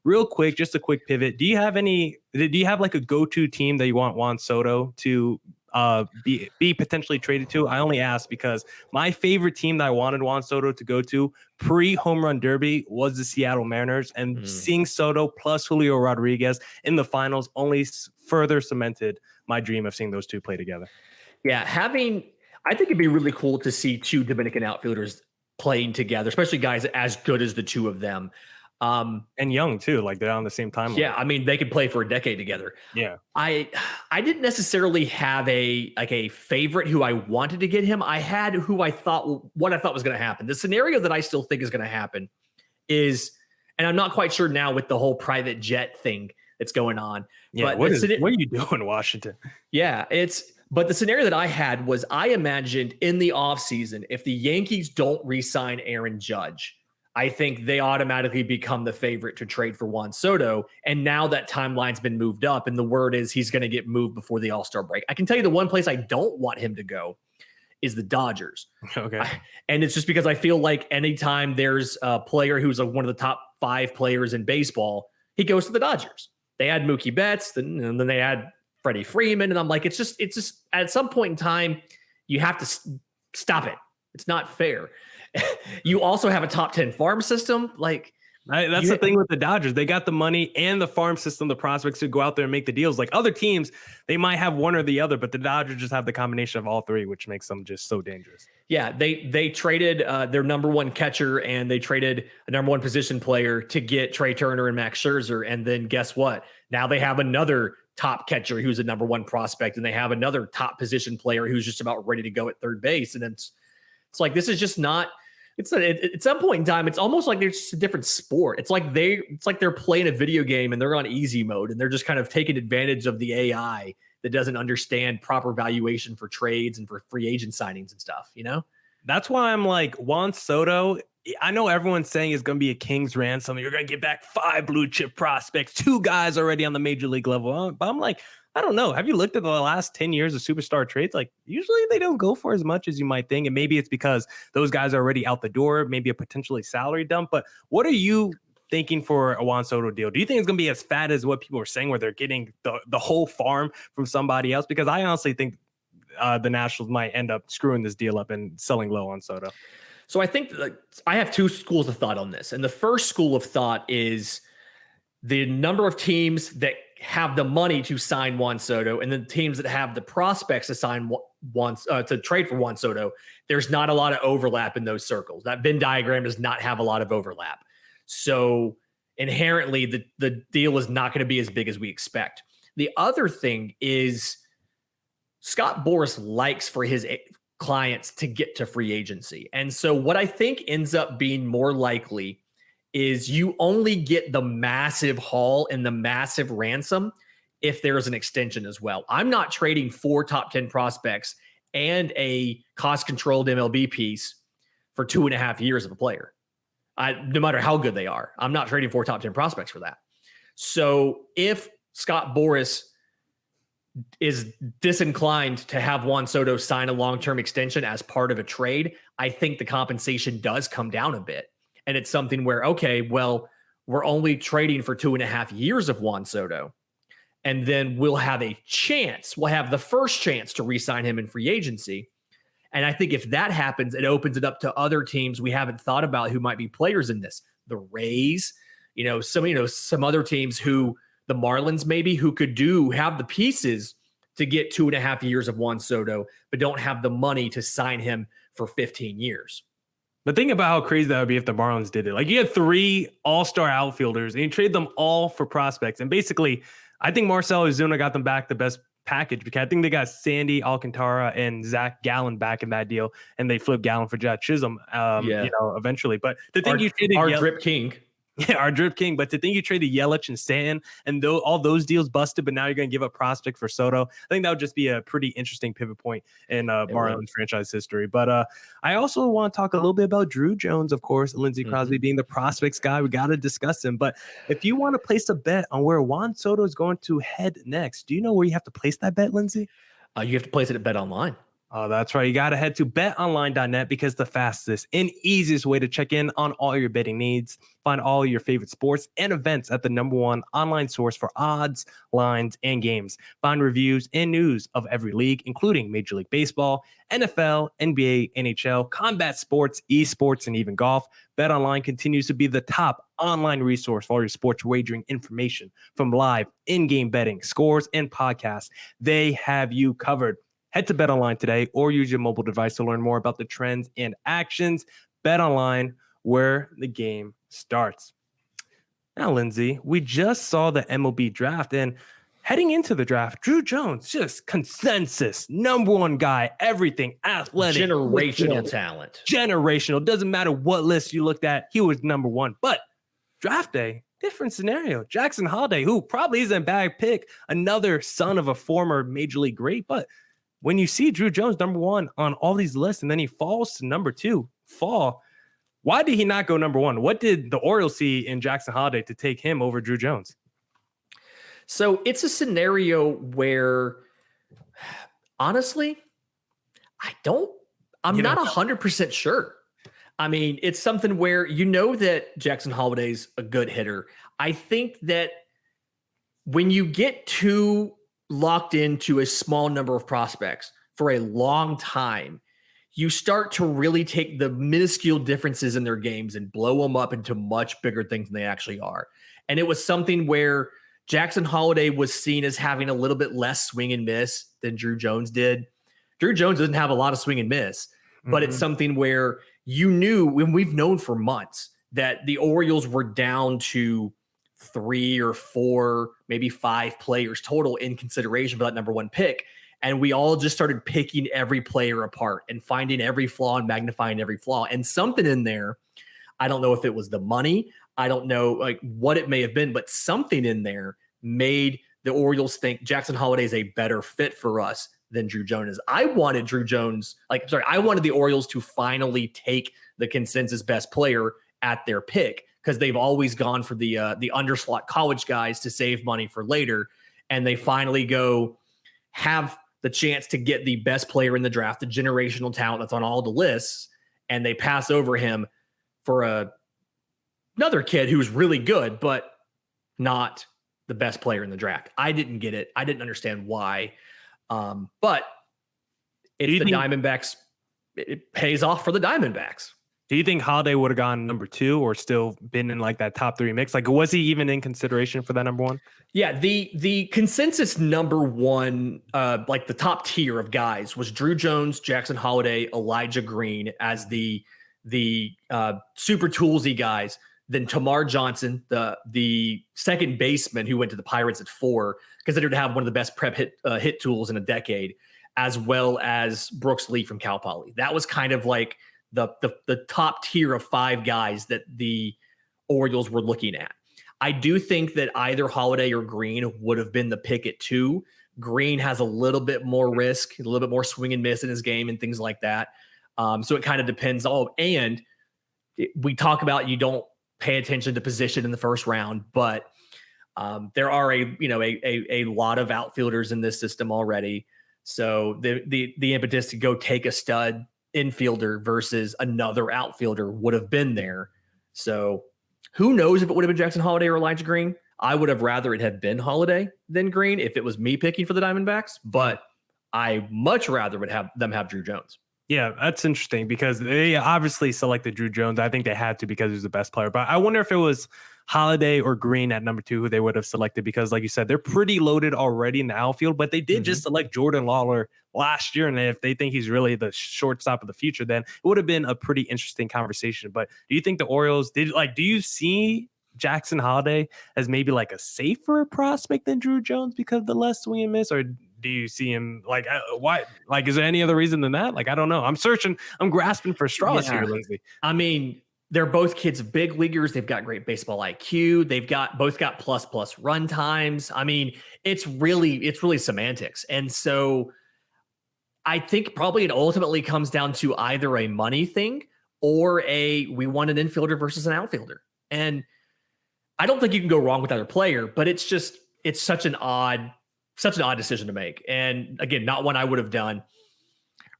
real quick, just a quick pivot. Do you have like a go-to team that you want Juan Soto to be potentially traded to? I only ask because my favorite team that I wanted Juan Soto to go to pre-home run derby was the Seattle Mariners, and seeing Soto plus Julio Rodriguez in the finals only further cemented my dream of seeing those two play together. Yeah, I think it'd be really cool to see two Dominican outfielders playing together, especially guys as good as the two of them. And young too, like they're on the same timeline. Yeah, I mean, they could play for a decade together. Yeah. I didn't necessarily have a favorite who I wanted to get him. I had what I thought was going to happen. The scenario that I still think is going to happen is, and I'm not quite sure now with the whole private jet thing that's going on. Yeah, but what are you doing, Washington? Yeah, but the scenario that I had was I imagined in the offseason, if the Yankees don't re-sign Aaron Judge, I think they automatically become the favorite to trade for Juan Soto. And now that timeline's been moved up, and the word is he's going to get moved before the All-Star break. I can tell you the one place I don't want him to go is the Dodgers. Okay. And it's just because I feel like anytime there's a player who's one of the top 5 players in baseball, he goes to the Dodgers. They had Mookie Betts, and then they had Freddie Freeman. And I'm like, it's just at some point in time, you have to stop it. It's not fair. You also have a top 10 farm system. That's the thing with the Dodgers. They got the money and the farm system, the prospects to go out there and make the deals. Like other teams, they might have one or the other, but the Dodgers just have the combination of all three, which makes them just so dangerous. Yeah, they traded their number one catcher, and they traded a number one position player to get Trey Turner and Max Scherzer. And then guess what? Now they have another top catcher who's a number one prospect, and they have another top position player who's just about ready to go at third base. And it's like, this is just not. At some point in time, it's almost like there's just a different sport. It's like they're playing a video game and they're on easy mode, and they're just kind of taking advantage of the AI that doesn't understand proper valuation for trades and for free agent signings and stuff, you know? That's why I'm like, Juan Soto, I know everyone's saying it's going to be a king's ransom. You're going to get back 5 blue chip prospects, 2 guys already on the major league level. But I'm like, I don't know. Have you looked at the last 10 years of superstar trades? Like, usually they don't go for as much as you might think. And maybe it's because those guys are already out the door, maybe a potentially salary dump. But what are you thinking for a Juan Soto deal? Do you think it's going to be as fat as what people are saying, where they're getting the whole farm from somebody else? Because I honestly think the Nationals might end up screwing this deal up and selling low on Soto. So I think I have 2 schools of thought on this. And the first school of thought is the number of teams that have the money to sign Juan Soto, and then teams that have the prospects to sign to trade for Juan Soto. There's not a lot of overlap in those circles. That Venn diagram does not have a lot of overlap. So inherently, the deal is not going to be as big as we expect. The other thing is Scott Boras likes for his clients to get to free agency. And so what I think ends up being more likely is you only get the massive haul and the massive ransom if there's an extension as well. I'm not trading 4 top 10 prospects and a cost-controlled MLB piece for 2.5 years of a player. No matter how good they are, I'm not trading 4 top 10 prospects for that. So if Scott Boras is disinclined to have Juan Soto sign a long-term extension as part of a trade, I think the compensation does come down a bit. And it's something where, okay, well, we're only trading for 2.5 years of Juan Soto. And then we'll have the first chance to re-sign him in free agency. And I think if that happens, it opens it up to other teams we haven't thought about who might be players in this. The Rays, some other teams who, the Marlins maybe, who could have the pieces to get 2.5 years of Juan Soto, but don't have the money to sign him for 15 years. But think about how crazy that would be if the Marlins did it. Like, you had 3 all-star outfielders and you trade them all for prospects. And basically, I think Marcell Ozuna got them back the best package, because I think they got Sandy Alcantara and Zach Gallen back in that deal, and they flipped Gallen for Jett Chisholm, eventually. But the thing you traded our drip king. Yeah, our drip king. But to think you traded Yelich and Stanton, and all those deals busted, but now you're going to give up prospect for Soto, I think that would just be a pretty interesting pivot point in Marlins franchise history. But I also want to talk a little bit about Druw Jones, of course, Lindsay Crosby being the prospects guy. We got to discuss him. But if you want to place a bet on where Juan Soto is going to head next, do you know where you have to place that bet, Lindsay? You have to place it at BetOnline. Oh, that's right. You got to head to betonline.net because the fastest and easiest way to check in on all your betting needs. Find all your favorite sports and events at the #1 online source for odds, lines, and games. Find reviews and news of every league, including Major League Baseball, NFL, NBA, NHL, combat sports, esports, and even golf. BetOnline continues to be the top online resource for all your sports wagering information, from live in-game betting, scores, and podcasts. They have you covered. Head to BetOnline today or use your mobile device to learn more about the trends and actions. BetOnline, where the game starts. Now, Lindsay, we just saw the MLB draft, and heading into the draft, Druw Jones, just consensus, #1 guy, everything, athletic. Generational talent. Generational. Doesn't matter what list you looked at, he was #1. But draft day, different scenario. Jackson Holliday, who probably isn't a bad pick, another son of a former Major League great, but when you see Druw Jones #1 on all these lists and then he falls to #2, why did he not go #1? What did the Orioles see in Jackson Holliday to take him over Druw Jones? So it's a scenario where, honestly, I'm not 100% sure. I mean, it's something where you know that Jackson Holliday's a good hitter. I think that when you get too locked into a small number of prospects for a long time, you start to really take the minuscule differences in their games and blow them up into much bigger things than they actually are. And it was something where Jackson Holliday was seen as having a little bit less swing and miss than Druw Jones did. Druw Jones doesn't have a lot of swing and miss, but it's something where you knew, when we've known for months, that the Orioles were down to 3 or 4, maybe 5 players total in consideration for that #1 pick. And we all just started picking every player apart and finding every flaw and magnifying every flaw. And something in there, I don't know if it was the money, I don't know like what it may have been, but something in there made the Orioles think Jackson Holliday is a better fit for us than Druw Jones is. I wanted I wanted the Orioles to finally take the consensus best player at their pick, because they've always gone for the underslot college guys to save money for later. And they finally have the chance to get the best player in the draft, the generational talent that's on all the lists, and they pass over him for another kid who's really good, but not the best player in the draft. I didn't get it. I didn't understand why. But it's the Diamondbacks. It pays off for the Diamondbacks. Do you think Holliday would have gone #2 or still been in like that top 3 mix? Like, was he even in consideration for that #1? Yeah, the consensus #1, like the top tier of guys, was Druw Jones, Jackson Holliday, Elijah Green as the super toolsy guys. Then Tamar Johnson, the second baseman who went to the Pirates at 4, considered to have one of the best prep hit tools in a decade, as well as Brooks Lee from Cal Poly. That was kind of like the top tier of 5 guys that the Orioles were looking at. I do think that either Holliday or Green would have been the pick at 2. Green has a little bit more risk, a little bit more swing and miss in his game and things like that. So it kind of depends. And we talk about you don't pay attention to position in the first round, but there are a lot of outfielders in this system already. So the impetus to go take a stud infielder versus another outfielder would have been there. So who knows if it would have been Jackson Holliday or Elijah Green? I would have rather it had been Holliday than Green if it was me picking for the Diamondbacks, but I much rather would have them have Druw Jones. Yeah, that's interesting because they obviously selected Druw Jones. I think they had to because he was the best player. But I wonder if it was Holliday or Green at #2 who they would have selected, because like you said, they're pretty loaded already in the outfield, but they did just select Jordan Lawler last year. And if they think he's really the shortstop of the future, then it would have been a pretty interesting conversation. But do you think the Orioles do you see Jackson Holliday as maybe like a safer prospect than Druw Jones because of the less swing and miss, or do you see him like why? Like, is there any other reason than that? Like, I don't know. I'm grasping for straws here, Lindsay. I mean, they're both kids of big leaguers. They've got great baseball IQ. They've both got plus run times. I mean, it's really semantics. And so I think probably it ultimately comes down to either a money thing or we want an infielder versus an outfielder. And I don't think you can go wrong with either player, but it's such an odd decision to make. And again, not one I would have done.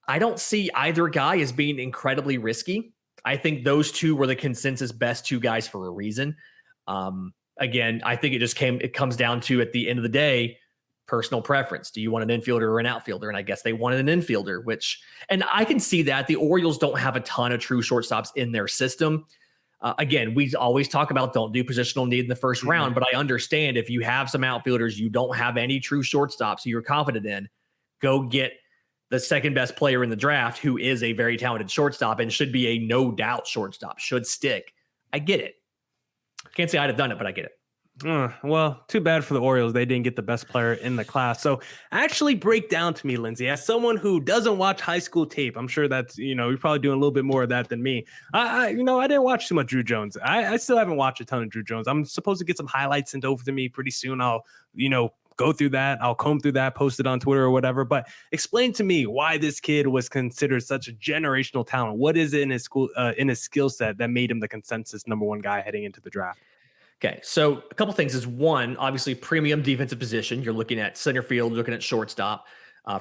I don't see either guy as being incredibly risky. I think those two were the consensus best two guys for a reason. Again, I think it comes down to, at the end of the day, personal preference. Do you want an infielder or an outfielder? And I guess they wanted an infielder, and I can see that. The Orioles don't have a ton of true shortstops in their system. Again, we always talk about don't do positional need in the first round, but I understand if you have some outfielders, you don't have any true shortstops you're confident in, go get the second best player in the draft, who is a very talented shortstop and should be a no doubt shortstop, should stick. I get it. Can't say I'd have done it, but I get it. Well, too bad for the Orioles. They didn't get the best player in the class. So actually break down to me, Lindsay, as someone who doesn't watch high school tape. I'm sure that's, you're probably doing a little bit more of that than me. I didn't watch too much Druw Jones. I still haven't watched a ton of Druw Jones. I'm supposed to get some highlights sent over to me pretty soon. I'll, go through that. I'll comb through that, post it on Twitter or whatever. But explain to me why this kid was considered such a generational talent. What is it in his skill set that made him the consensus #1 guy heading into the draft? Okay, so a couple things is, one, obviously premium defensive position. You're looking at center field, looking at shortstop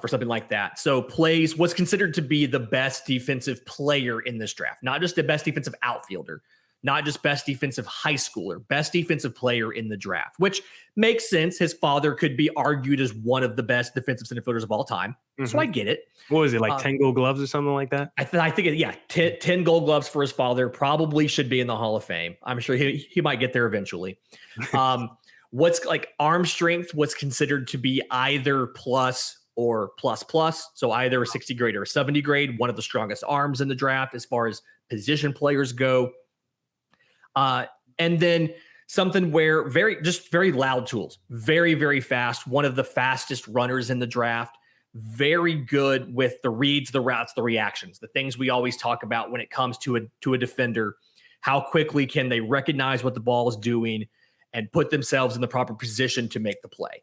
for something like that. So plays what's considered to be the best defensive player in this draft, not just the best defensive outfielder, not just best defensive high schooler, best defensive player in the draft, which makes sense. His father could be argued as one of the best defensive center fielders of all time. So I get it. What was it, like 10 gold gloves or something like that? I think 10 gold gloves for his father, probably should be in the Hall of Fame. I'm sure he might get there eventually. What's like arm strength, what's considered to be either plus or plus. So either a 60 grade or a 70 grade, one of the strongest arms in the draft as far as position players go. And then something where very loud tools, very, very fast. One of the fastest runners in the draft, very good with the reads, the routes, the reactions, the things we always talk about when it comes to a defender. How quickly can they recognize what the ball is doing and put themselves in the proper position to make the play?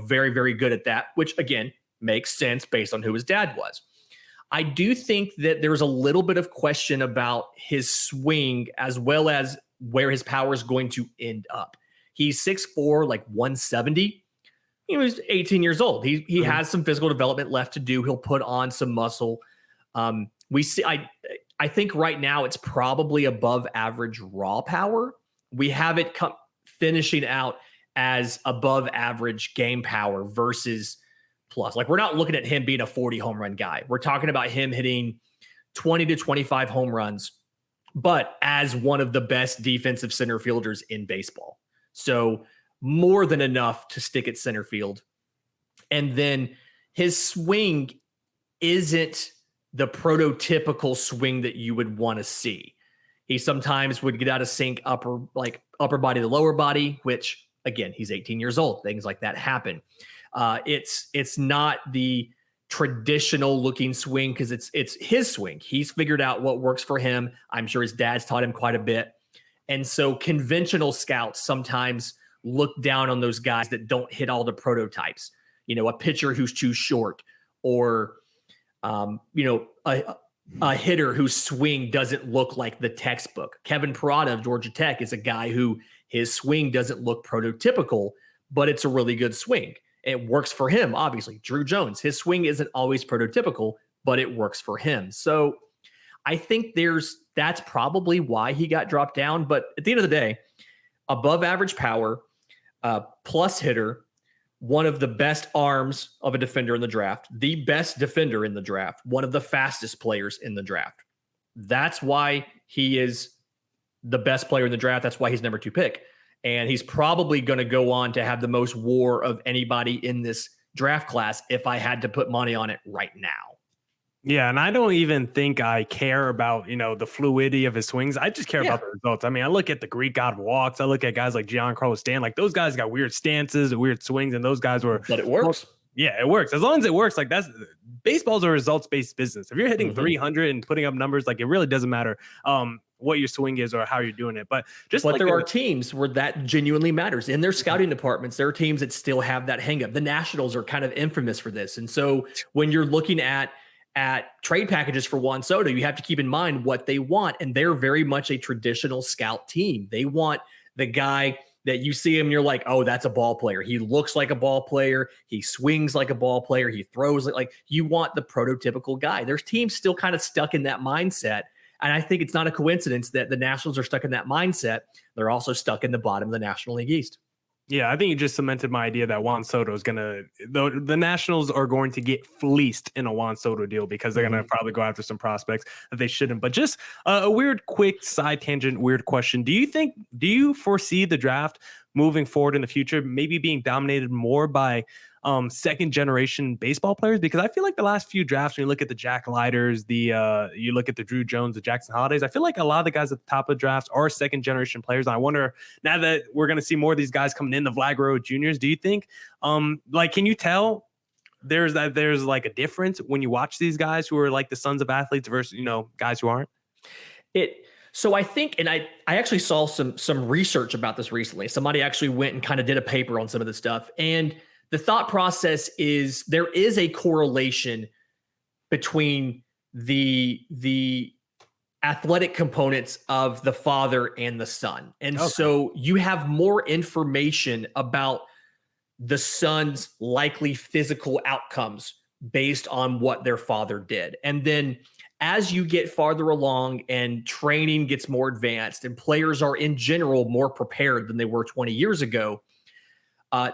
Very, very good at that, which again, makes sense based on who his dad was. I do think that there's a little bit of question about his swing as well as where his power is going to end up. He's 6'4", like 170. He was 18 years old. He has some physical development left to do. He'll put on some muscle. I think right now it's probably above average raw power. We have it finishing out as above average game power versus plus. Like, we're not looking at him being a 40 home run guy. We're talking about him hitting 20 to 25 home runs, but as one of the best defensive center fielders in baseball. So more than enough to stick at center field. And then his swing isn't the prototypical swing that you would want to see. He sometimes would get out of sync upper body to lower body, which again, he's 18 years old. Things like that happen. It's not the traditional looking swing because it's his swing. He's figured out what works for him. I'm sure his dad's taught him quite a bit. And so conventional scouts sometimes look down on those guys that don't hit all the prototypes. A pitcher who's too short, or a hitter whose swing doesn't look like the textbook. Kevin Parada of Georgia Tech is a guy who his swing doesn't look prototypical, but it's a really good swing. It works for him, obviously. Druw Jones, his swing isn't always prototypical, but it works for him. So I think that's probably why he got dropped down. But at the end of the day, above average power, plus hitter, one of the best arms of a defender in the draft, the best defender in the draft, one of the fastest players in the draft. That's why he is the best player in the draft. That's why he's #2 pick. And he's probably going to go on to have the most WAR of anybody in this draft class if I had to put money on it right now. Yeah, and I don't even think I care about, the fluidity of his swings. I just care about the results. I mean, I look at the Greek god of walks. I look at guys like Giancarlo Stanton. Like, those guys got weird stances and weird swings, and those guys were... But it works. Yeah, it works. As long as it works, like, baseball's a results-based business. If you're hitting 300 and putting up numbers, like, it really doesn't matter what your swing is or how you're doing it. But there are teams where that genuinely matters. In their scouting departments, there are teams that still have that hang up. The Nationals are kind of infamous for this. And so when you're looking at trade packages for Juan Soto, you have to keep in mind what they want. And they're very much a traditional scout team. They want the guy that you see him and you're like, oh, that's a ball player. He looks like a ball player. He swings like a ball player. He throws like you want the prototypical guy. There's teams still kind of stuck in that mindset. And I think it's not a coincidence that the Nationals are stuck in that mindset. They're also stuck in the bottom of the National League East. Yeah, I think you just cemented my idea that Juan Soto is going to – the Nationals are going to get fleeced in a Juan Soto deal because they're going to probably go after some prospects that they shouldn't. But just a weird, quick side tangent, weird question. Do you foresee the draft moving forward in the future maybe being dominated more by second generation baseball players? Because I feel like the last few drafts, when you look at the Jack Leiters, you look at the Druw Jones, the Jackson Holidays, I feel like a lot of the guys at the top of the drafts are second generation players. And I wonder, now that we're going to see more of these guys coming in, the Vlad Guerrero Juniors, do you think can you tell there's like a difference when you watch these guys who are like the sons of athletes versus guys who aren't? So I think, and I actually saw some research about this recently. Somebody actually went and kind of did a paper on some of this stuff. And the thought process is there is a correlation between the athletic components of the father and the son. And so you have more information about the son's likely physical outcomes based on what their father did. And then as you get farther along and training gets more advanced and players are in general more prepared than they were 20 years ago,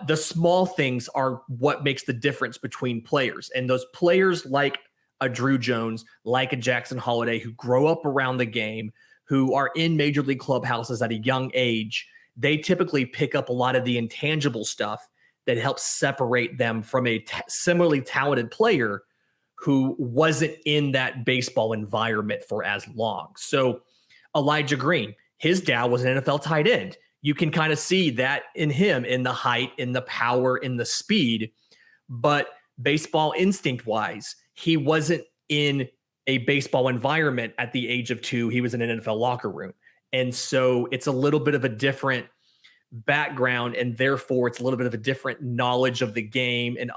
the small things are what makes the difference between players. And those players like a Druw Jones, like a Jackson Holiday, who grow up around the game, who are in major league clubhouses at a young age, they typically pick up a lot of the intangible stuff that helps separate them from a similarly talented player who wasn't in that baseball environment for as long. So Elijah Green, his dad was an NFL tight end. You can kind of see that in him, in the height, in the power, in the speed. But baseball instinct wise, he wasn't in a baseball environment at the age of 2. He was in an NFL locker room. And so it's a little bit of a different background, and therefore it's a little bit of a different knowledge of the game and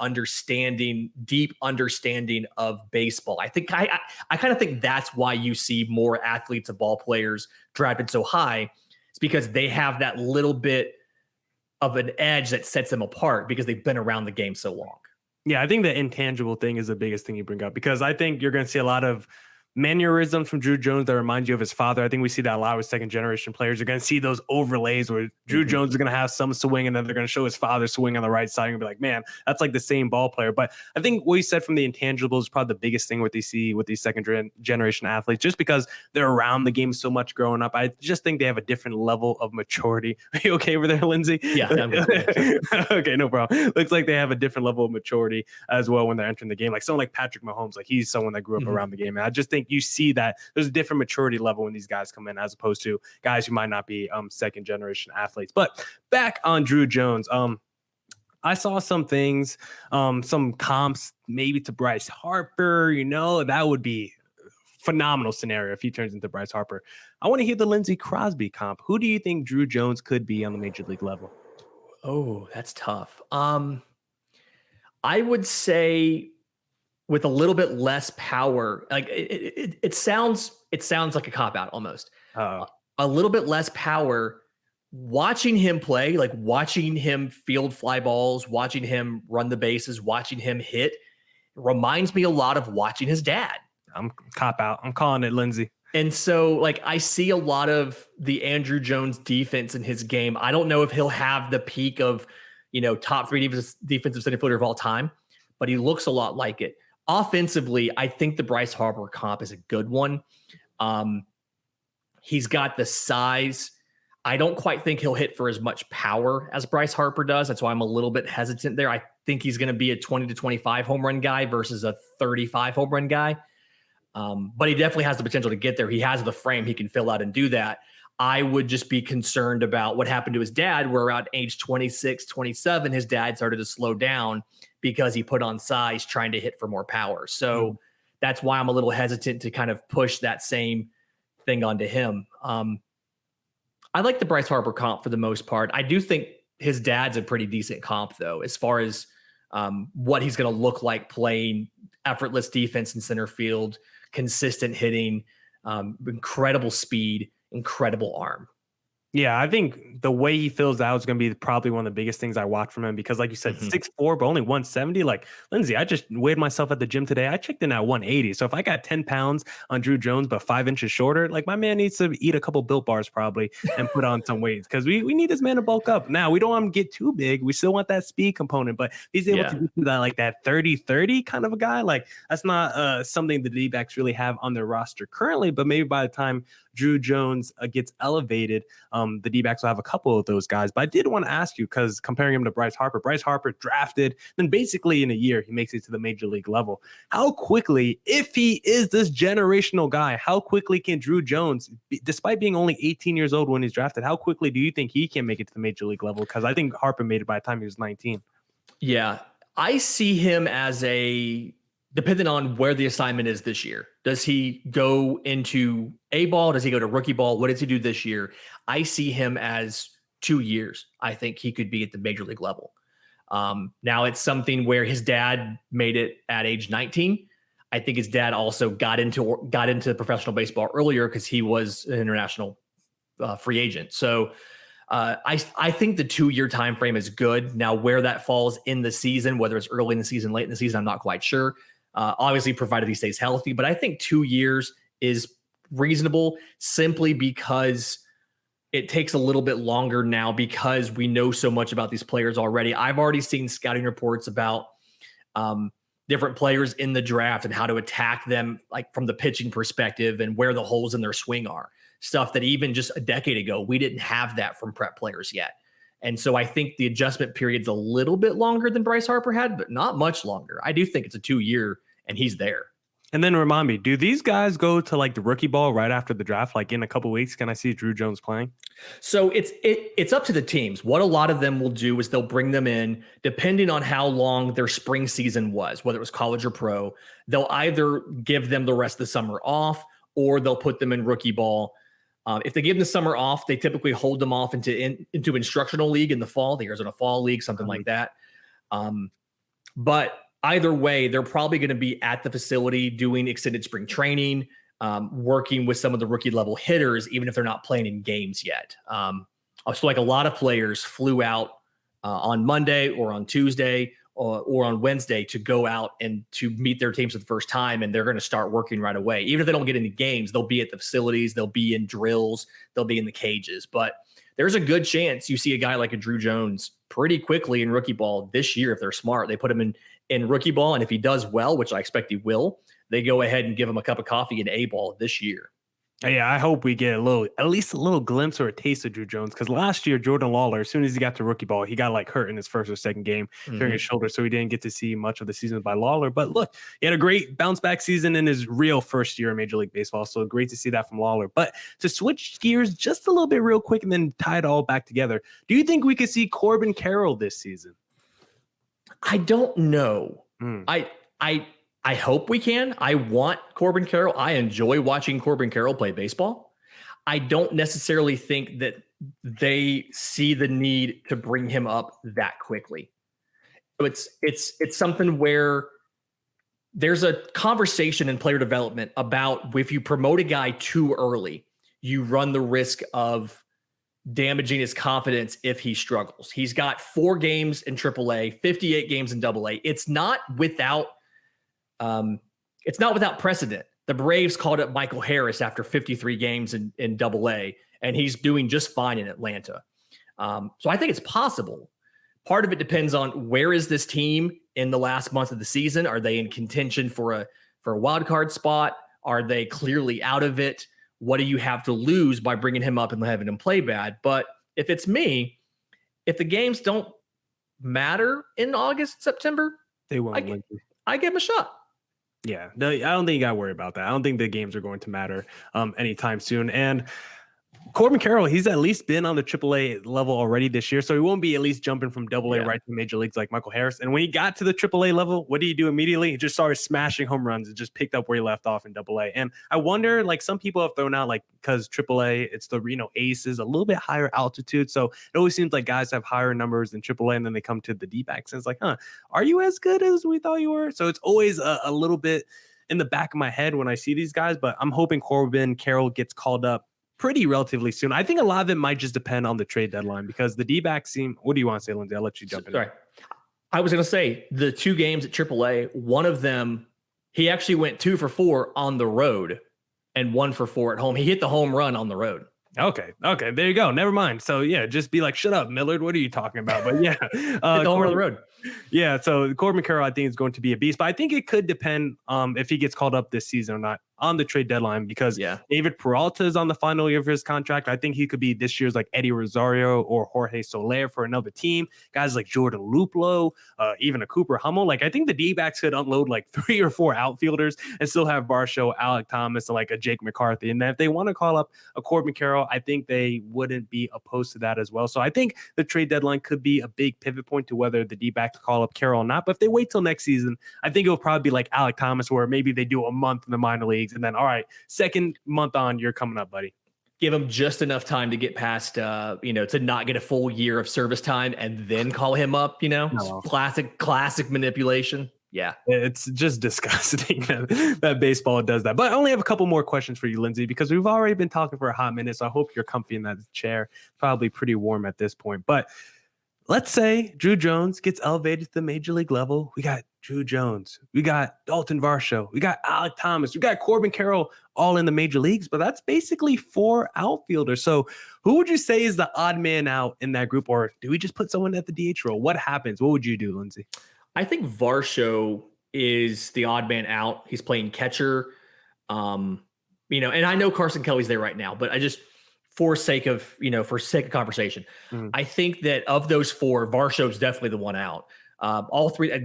deep understanding of baseball. I think I kind of think that's why you see more athletes and ball players drafted so high. It's because they have that little bit of an edge that sets them apart because they've been around the game so long. Yeah, I think the intangible thing is the biggest thing you bring up, because I think you're going to see a lot of mannerisms from Druw Jones that remind you of his father. I think we see that a lot with second generation players. You're going to see those overlays where Druw Jones is going to have some swing and then they're going to show his father swing on the right side and be like, man, that's like the same ball player. But I think what you said from the intangibles is probably the biggest thing what you see with these second generation athletes, just because they're around the game so much growing up. I just think they have a different level of maturity. Are you okay over there, Lindsay? Yeah. Okay, no problem. Looks like they have a different level of maturity as well when they're entering the game. Like someone like Patrick Mahomes, like he's someone that grew up around the game. And I just think you see that there's a different maturity level when these guys come in as opposed to guys who might not be second generation athletes. But back on Druw Jones, I saw some things, some comps maybe to Bryce Harper. That would be a phenomenal scenario if he turns into Bryce Harper. I want to hear the Lindsay Crosby comp. Who do you think Druw Jones could be on the major league level? Oh, that's tough. I would say with a little bit less power, like it sounds like a cop out almost. A little bit less power. Watching him play, like watching him field fly balls, watching him run the bases, watching him hit, reminds me a lot of watching his dad. I'm cop out. I'm calling it, Lindsay. And so, like, I see a lot of the Andrew Jones defense in his game. I don't know if he'll have the peak of, top 3 defensive center fielder of all time, but he looks a lot like it. Offensively, I think the Bryce Harper comp is a good one. He's got the size. I don't quite think he'll hit for as much power as Bryce Harper does. That's why I'm a little bit hesitant there. I think he's going to be a 20 to 25 home run guy versus a 35 home run guy. But he definitely has the potential to get there. He has the frame. He can fill out and do that. I would just be concerned about what happened to his dad, where around age 26, 27, his dad started to slow down because he put on size trying to hit for more power. So that's why I'm a little hesitant to kind of push that same thing onto him. I like the Bryce Harper comp for the most part. I do think his dad's a pretty decent comp, though, as far as what he's going to look like playing effortless defense in center field, consistent hitting, incredible speed, incredible arm. Yeah, I think the way he fills out is going to be probably one of the biggest things I watch from him because, like you said, 6'4", but only 170. Like, Lindsay, I just weighed myself at the gym today. I checked in at 180. So if I got 10 pounds on Druw Jones, but 5 inches shorter, like my man needs to eat a couple Built Bars probably and put on some weight because we need this man to bulk up. Now, we don't want him to get too big. We still want that speed component, but he's able to get to that, like that 30-30 kind of a guy. Like, that's not something the D-backs really have on their roster currently, but maybe by the time Druw Jones gets elevated, the D-backs will have a couple of those guys. But I did want to ask you, because comparing him to Bryce Harper drafted, then basically in a year, he makes it to the major league level. How quickly, if he is this generational guy, how quickly can Druw Jones, despite being only 18 years old when he's drafted, how quickly do you think he can make it to the major league level? Because I think Harper made it by the time he was 19. Yeah, I see him as depending on where the assignment is this year. Does he go into A ball? Does he go to rookie ball? What does he do this year? I see him as 2 years. I think he could be at the major league level. Now it's something where his dad made it at age 19. I think his dad also got into professional baseball earlier because he was an international free agent. So I think the 2-year time frame is good. Now where that falls in the season, whether it's early in the season, late in the season, I'm not quite sure. Obviously, provided he stays healthy. But I think 2 years is reasonable simply because it takes a little bit longer now because we know so much about these players already. I've already seen scouting reports about different players in the draft and how to attack them, like from the pitching perspective and where the holes in their swing are. Stuff that even just a decade ago, we didn't have that from prep players yet. And so I think the adjustment period's a little bit longer than Bryce Harper had, but not much longer. I do think it's a 2-year and he's there. And then remind me, do these guys go to like the rookie ball right after the draft? Like in a couple weeks, can I see Druw Jones playing? So it's up to the teams. What a lot of them will do is they'll bring them in depending on how long their spring season was, whether it was college or pro. They'll either give them the rest of the summer off or they'll put them in rookie ball. If they give them the summer off, they typically hold them off into instructional league in the fall, the Arizona Fall League, something like that. But either way, they're probably going to be at the facility doing extended spring training, working with some of the rookie level hitters, even if they're not playing in games yet. So like a lot of players flew out on Monday or on Tuesday or on Wednesday to go out and to meet their teams for the first time. And they're going to start working right away. Even if they don't get any games, they'll be at the facilities, they'll be in drills, they'll be in the cages. But there's a good chance you see a guy like a Druw Jones pretty quickly in rookie ball this year. If they're smart, they put him in rookie ball. And if he does well, which I expect he will, they go ahead and give him a cup of coffee in A ball this year. Yeah, I hope we get at least a little glimpse or a taste of Druw Jones, because last year Jordan Lawler, as soon as he got to rookie ball, he got like hurt in his first or second game during his shoulder, so he didn't get to see much of the season by Lawler. But look, he had a great bounce back season in his real first year in Major League Baseball, so great to see that from Lawler. But to switch gears just a little bit real quick and then tie it all back together, do you think we could see Corbin Carroll this season? I don't know. I hope we can. I want Corbin Carroll. I enjoy watching Corbin Carroll play baseball. I don't necessarily think that they see the need to bring him up that quickly. So it's something where there's a conversation in player development about if you promote a guy too early, you run the risk of damaging his confidence if he struggles. He's got 4 games in AAA, 58 games in AA. It's not without precedent. The Braves called up Michael Harris after 53 games in AA, and he's doing just fine in Atlanta. So I think it's possible. Part of it depends on where is this team in the last month of the season. Are they in contention for a wild card spot? Are they clearly out of it? What do you have to lose by bringing him up and having him play bad? But if it's me, if the games don't matter in August, September, they won't. I give him a shot. Yeah, I don't think you got to worry about that. I don't think the games are going to matter anytime soon. And Corbin Carroll, he's at least been on the AAA level already this year, so he won't be at least jumping from AA right to the major leagues like Michael Harris. And when he got to the AAA level, what did he do immediately? He just started smashing home runs and just picked up where he left off in AA. And I wonder, like, some people have thrown out, like, because AAA, it's the Aces, a little bit higher altitude, so it always seems like guys have higher numbers than AAA, and then they come to the Dbacks, and it's like, are you as good as we thought you were? So it's always a little bit in the back of my head when I see these guys, but I'm hoping Corbin Carroll gets called up pretty relatively soon. I think a lot of it might just depend on the trade deadline because the D-backs seem. What do you want to say, Lindsay? I'll let you jump in. Sorry. I was going to say the 2 games at AAA, one of them, he actually went 2 for 4 on the road and 1 for 4 at home. He hit the home run on the road. Okay. There you go. Never mind. So yeah, just be like, shut up, Millard. What are you talking about? But yeah, hit the home run on the road. Yeah. So Corbin Carroll, I think, is going to be a beast, but I think it could depend if he gets called up this season or not on the trade deadline because David Peralta is on the final year of his contract. I think he could be this year's like Eddie Rosario or Jorge Soler for another team. Guys like Jordan Luplow, even a Cooper Hummel. Like I think the D-backs could unload like 3 or 4 outfielders and still have Varsho, Alek Thomas, and like a Jake McCarthy. And then if they want to call up a Corbin Carroll, I think they wouldn't be opposed to that as well. So I think the trade deadline could be a big pivot point to whether the D-backs call up Carroll or not. But if they wait till next season, I think it'll probably be like Alek Thomas, where maybe they do a month in the minor leagues and then, all right, second month on, you're coming up, buddy. Give him just enough time to get past, to not get a full year of service time and then call him up, No. Classic manipulation. Yeah. It's just disgusting that baseball does that. But I only have a couple more questions for you, Lindsay, because we've already been talking for a hot minute. So I hope you're comfy in that chair. Probably pretty warm at this point. But let's say Druw Jones gets elevated to the major league level. We got Druw Jones. We got Daulton Varsho. We got Alek Thomas. We got Corbin Carroll all in the major leagues. But that's basically 4 outfielders. So who would you say is the odd man out in that group? Or do we just put someone at the DH role? What happens? What would you do, Lindsay? I think Varsho is the odd man out. He's playing catcher. And I know Carson Kelly's there right now, but I just, for sake of conversation, I think that of those 4, Varsho's definitely the one out. All 3,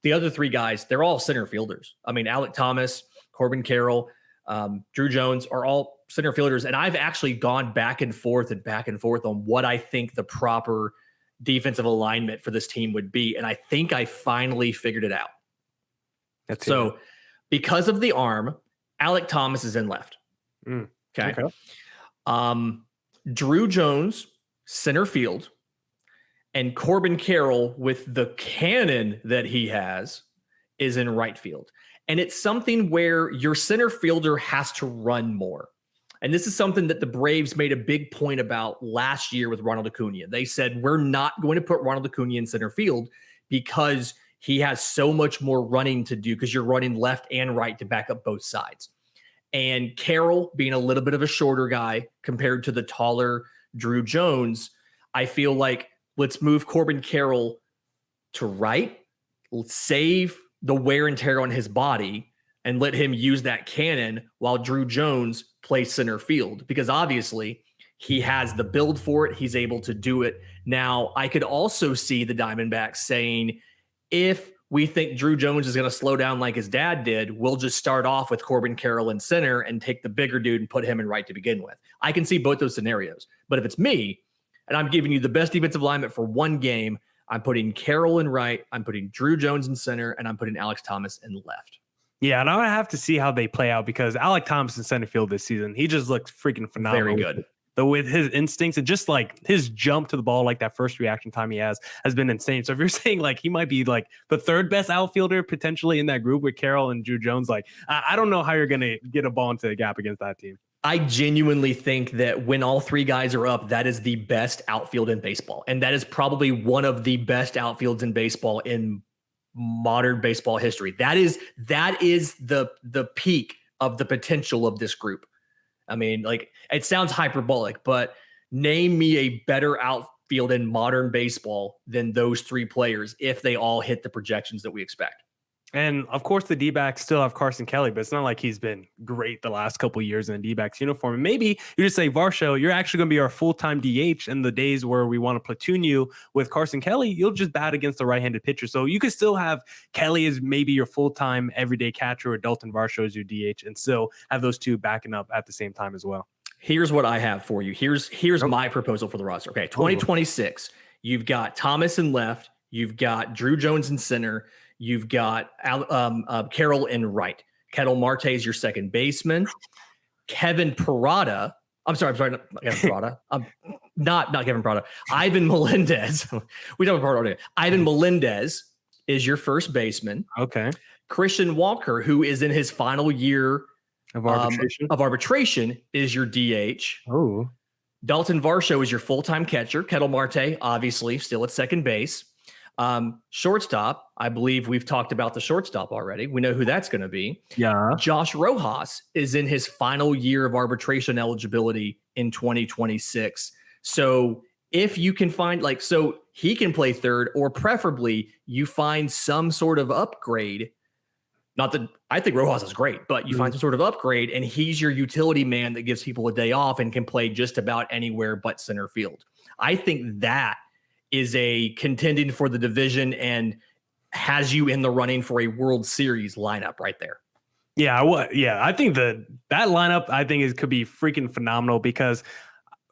the other 3 guys, they're all center fielders. I mean, Alek Thomas, Corbin Carroll, Druw Jones are all center fielders. And I've actually gone back and forth on what I think the proper defensive alignment for this team would be. And I think I finally figured it out. So because of the arm, Alek Thomas is in left. Okay. Druw Jones, center field, and Corbin Carroll with the cannon that he has is in right field. And it's something where your center fielder has to run more. And this is something that the Braves made a big point about last year with Ronald Acuna. They said, we're not going to put Ronald Acuna in center field because he has so much more running to do because you're running left and right to back up both sides. And Carroll, being a little bit of a shorter guy compared to the taller Druw Jones, I feel like let's move Corbin Carroll to right, let's save the wear and tear on his body, and let him use that cannon while Druw Jones plays center field, because obviously he has the build for it. He's able to do it. Now, I could also see the Diamondbacks saying, if we think Druw Jones is going to slow down like his dad did, we'll just start off with Corbin Carroll in center and take the bigger dude and put him in right to begin with. I can see both those scenarios. But if it's me, and I'm giving you the best defensive alignment for one game, I'm putting Carroll in right, I'm putting Druw Jones in center, and I'm putting Alek Thomas in left. Yeah, and I have to see how they play out because Alek Thomas in center field this season, he just looks freaking phenomenal. Very good. With his instincts and just like his jump to the ball, like that first reaction time he has been insane. So if you're saying like he might be like the 3rd best outfielder potentially in that group with Carroll and Druw Jones, like I don't know how you're going to get a ball into the gap against that team. I genuinely think that when all 3 guys are up, that is the best outfield in baseball. And that is probably one of the best outfields in baseball in modern baseball history. That is the peak of the potential of this group. I mean, like, it sounds hyperbolic, but name me a better outfield in modern baseball than those 3 players if they all hit the projections that we expect. And of course, the D-backs still have Carson Kelly, but it's not like he's been great the last couple of years in the D-backs uniform. And maybe you just say, Varsho, you're actually going to be our full-time DH in the days where we want to platoon you with Carson Kelly. You'll just bat against the right-handed pitcher. So you could still have Kelly as maybe your full-time everyday catcher or Daulton Varsho as your DH and still have those 2 backing up at the same time as well. Here's what I have for you. Here's my proposal for the roster. Okay, 2026, you've got Thomas in left. You've got Druw Jones in center. You've got Carroll in right. Ketel Marte is your second baseman. Kevin Parada. I'm sorry, not Kevin Parada. Not Kevin Parada. Ivan Melendez. We don't have Parada already. Ivan Melendez is your first baseman. Okay. Christian Walker, who is in his final year of arbitration is your DH. Oh, Daulton Varsho is your full-time catcher. Kettle Marte, obviously, still at second base. Shortstop, I believe we've talked about the shortstop already. We know who that's going to be. yeah. Josh Rojas is in his final year of arbitration eligibility in 2026. So if you can find so he can play third, or preferably you find some sort of upgrade. Not that I think Rojas is great, but you find some sort of upgrade and he's your utility man that gives people a day off and can play just about anywhere but center field. I think that is a contending for the division and has you in the running for a World Series lineup right there. Yeah, I think that lineup could be freaking phenomenal, because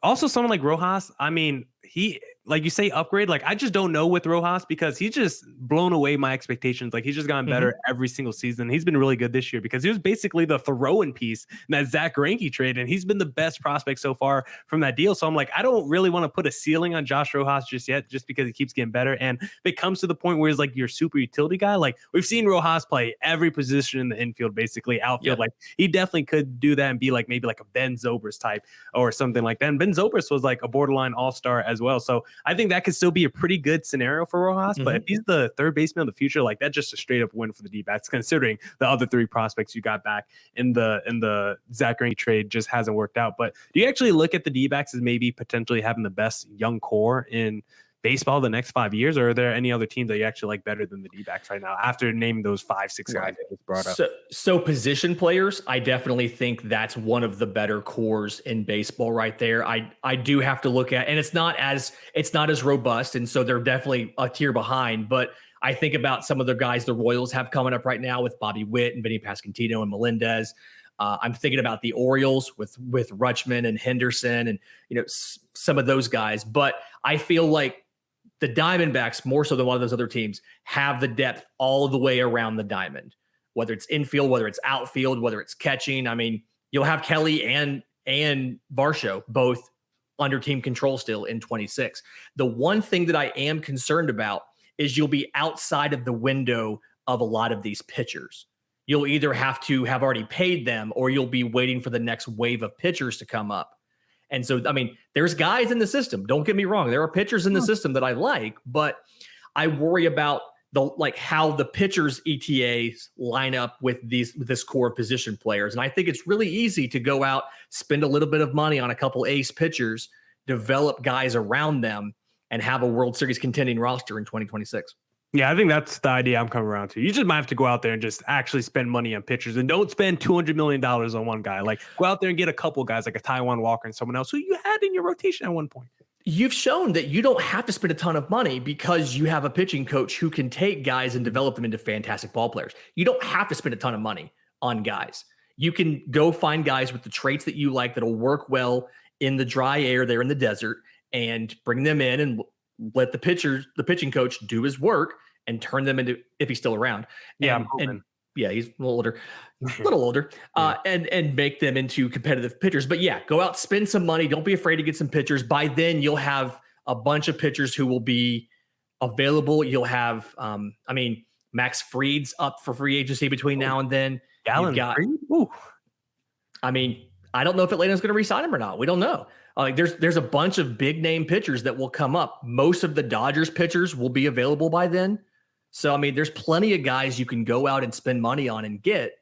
also someone like Rojas, I mean, he, like you say, upgrade. Like, I just don't know with Rojas, because he's just blown away my expectations. Like, he's just gotten better every single season. He's been really good this year, because he was basically the throw-in piece in that Zach Greinke trade, and he's been the best prospect so far from that deal. So I'm like, I don't really want to put a ceiling on Josh Rojas just yet, just because he keeps getting better. And if it comes to the point where he's like your super utility guy, like we've seen Rojas play every position in the infield, basically outfield. Like, he definitely could do that and be like maybe like a Ben Zobrist type or something like that. And Ben Zobrist was like a borderline all-star as well. So I think that could still be a pretty good scenario for Rojas. But if he's the third baseman of the future, like, that's just a straight up win for the D-backs, considering the other three prospects you got back in the Zach Greinke trade just hasn't worked out. But do you actually look at the D-backs as maybe potentially having the best young core in baseball the next 5 years, or are there any other teams that you actually like better than the D-backs right now after naming those 5-6 guys that just brought up? So position players, I definitely think that's one of the better cores in baseball right there. I do have to look at, and it's not as robust, and so they're definitely a tier behind. But I think about some of the guys the Royals have coming up right now with Bobby Witt and Vinny Pasquantino and Melendez. I'm thinking about the Orioles with Rutschman and Henderson and some of those guys. But I feel like the Diamondbacks, more so than one of those other teams, have the depth all the way around the diamond, whether it's infield, whether it's outfield, whether it's catching. I mean, you'll have Kelly and Varsho both under team control still in 26. The one thing that I am concerned about is you'll be outside of the window of a lot of these pitchers. You'll either have to have already paid them, or you'll be waiting for the next wave of pitchers to come up. And so, I mean, there's guys in the system. Don't get me wrong. There are pitchers in the system that I like, but I worry about how the pitchers ETAs line up with this core of position players. And I think it's really easy to go out, spend a little bit of money on a couple ace pitchers, develop guys around them, and have a World Series contending roster in 2026. Yeah, I think that's the idea I'm coming around to. You just might have to go out there and just actually spend money on pitchers, and don't spend $200 million on one guy. Like, go out there and get a couple guys like a Taijuan Walker and someone else who you had in your rotation at one point. You've shown that you don't have to spend a ton of money because you have a pitching coach who can take guys and develop them into fantastic ball players. You don't have to spend a ton of money on guys. You can go find guys with the traits that you like that'll work well in the dry air there in the desert, and bring them in and let the pitching coach do his work and turn them into, if he's still around. And yeah, he's a little older, and make them into competitive pitchers. But yeah, go out, spend some money. Don't be afraid to get some pitchers. By then you'll have a bunch of pitchers who will be available. You'll have, Max Fried's up for free agency between now and then. I don't know if Atlanta's going to re-sign him or not. We don't know. There's a bunch of big name pitchers that will come up. Most of the Dodgers pitchers will be available by then. So, I mean, there's plenty of guys you can go out and spend money on and get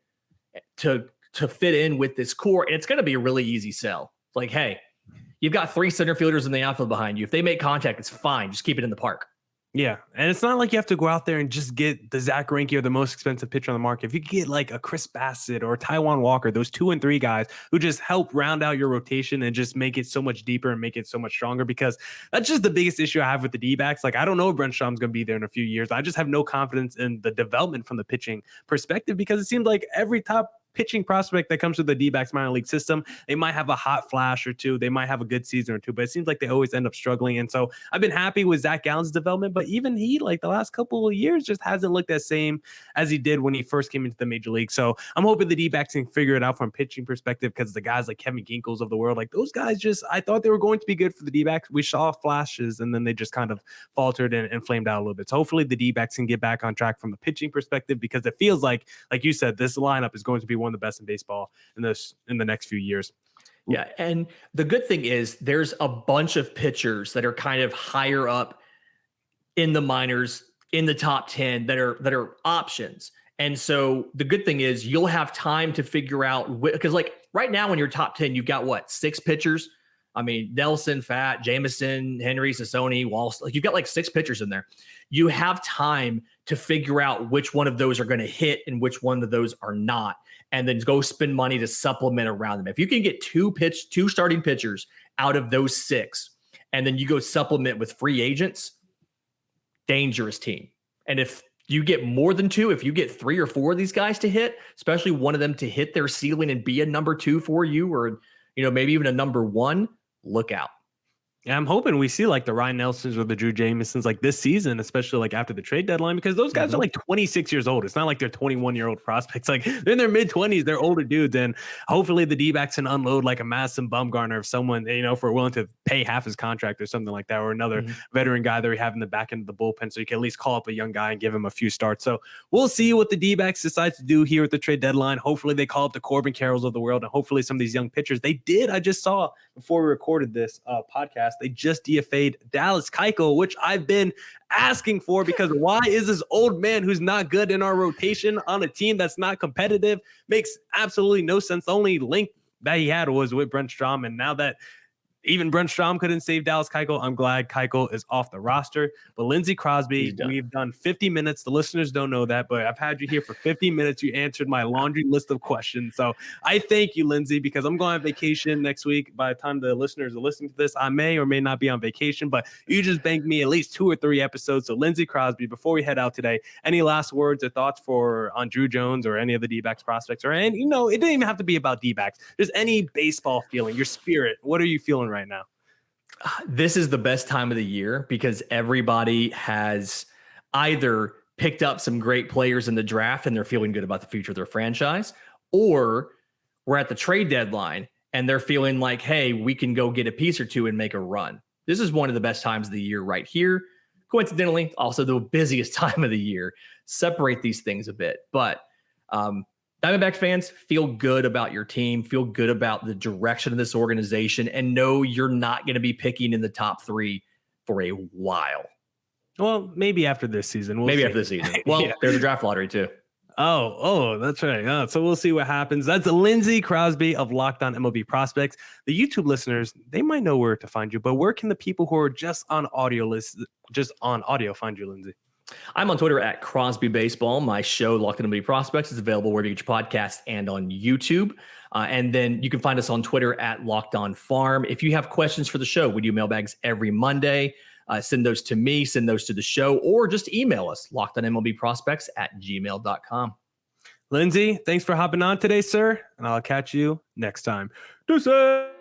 to fit in with this core. And it's going to be a really easy sell. Like, hey, you've got 3 center fielders in the outfield behind you. If they make contact, it's fine. Just keep it in the park. Yeah, and it's not like you have to go out there and just get the Zach Greinke or the most expensive pitcher on the market. If you get like a Chris Bassett or Taijuan Walker, those 2 and 3 guys who just help round out your rotation and just make it so much deeper and make it so much stronger, because that's just the biggest issue I have with the D-backs. Like, I don't know if Brent Strom's going to be there in a few years. I just have no confidence in the development from the pitching perspective, because it seems like every top pitching prospect that comes to the D-backs minor league system, they might have a hot flash or two, they might have a good season or two, but it seems like they always end up struggling. And so I've been happy with Zach Gallen's development, but even he, like the last couple of years, just hasn't looked as same as he did when he first came into the major league. So I'm hoping the D-backs can figure it out from a pitching perspective, because the guys like Kevin Ginkles of the world, like those guys, just I thought they were going to be good for the D-backs. We saw flashes and then they just kind of faltered and flamed out a little bit. So hopefully the D-backs can get back on track from the pitching perspective, because it feels like you said, this lineup is going to be one of the best in baseball in the next few years. Yeah. And the good thing is there's a bunch of pitchers that are kind of higher up in the minors, in the top 10 that are options. And so the good thing is you'll have time to figure out, because like right now in your top 10, you've got what, 6 pitchers? I mean, Nelson, Fat, Jameson, Henry, Sassoni, Walsh, like you've got like 6 pitchers in there. You have time to figure out which one of those are going to hit and which one of those are not, and then go spend money to supplement around them. If you can get 2 starting pitchers out of those 6, and then you go supplement with free agents, dangerous team. And if you get more than 2, if you get 3 or 4 of these guys to hit, especially one of them to hit their ceiling and be a number 2 for you, or maybe even a number 1, look out. Yeah, I'm hoping we see like the Ryan Nelsons or the Druw Jamesons like this season, especially like after the trade deadline, because those guys are like 26 years old. It's not like they're 21-year-old prospects. Like they're in their mid-20s. They're older dudes. And hopefully the Dbacks can unload like a Madison Bumgarner of someone, if we're willing to pay half his contract or something like that, or another veteran guy that we have in the back end of the bullpen. So you can at least call up a young guy and give him a few starts. So we'll see what the Dbacks decide to do here at the trade deadline. Hopefully they call up the Corbin Carrolls of the world, and hopefully some of these young pitchers. I just saw before we recorded this podcast, they just DFA'd Dallas Keuchel, which I've been asking for, because why is this old man who's not good in our rotation on a team that's not competitive? Makes absolutely no sense. The only link that he had was with Brent Strom, and now that even Brent Strom couldn't save Dallas Keuchel, I'm glad Keuchel is off the roster. But Lindsay Crosby, we've done 50 minutes. The listeners don't know that, but I've had you here for 50 minutes. You answered my laundry list of questions. So I thank you, Lindsay, because I'm going on vacation next week. By the time the listeners are listening to this, I may or may not be on vacation, but you just banked me at least 2 or 3 episodes. So Lindsay Crosby, before we head out today, any last words or thoughts on Druw Jones or any of the D-backs prospects? Or, and it didn't even have to be about D-backs. Just any baseball feeling, your spirit. What are you feeling right now? This is the best time of the year because everybody has either picked up some great players in the draft and they're feeling good about the future of their franchise, or we're at the trade deadline and they're feeling like, hey, we can go get a piece or 2 and make a run. This is one of the best times of the year right here. Coincidentally, also the busiest time of the year. Separate these things a bit. But Diamondbacks fans, feel good about your team, feel good about the direction of this organization, and know you're not going to be picking in the top 3 for a while. Well, maybe after this season. After this season. Well, there's a draft lottery too. Oh, that's right. So we'll see what happens. That's Lindsay Crosby of Locked On MLB Prospects. The YouTube listeners, they might know where to find you, but where can the people who are just on audio find you, Lindsay? I'm on Twitter at Crosby Baseball. My show, Locked On MLB Prospects, is available wherever you get your podcast and on YouTube. And then you can find us on Twitter at Locked On Farm. If you have questions for the show, we do mailbags every Monday. Send those to me, send those to the show, or just email us, lockedonmlbprospects@gmail.com. Lindsay, thanks for hopping on today, sir. And I'll catch you next time. Deuces!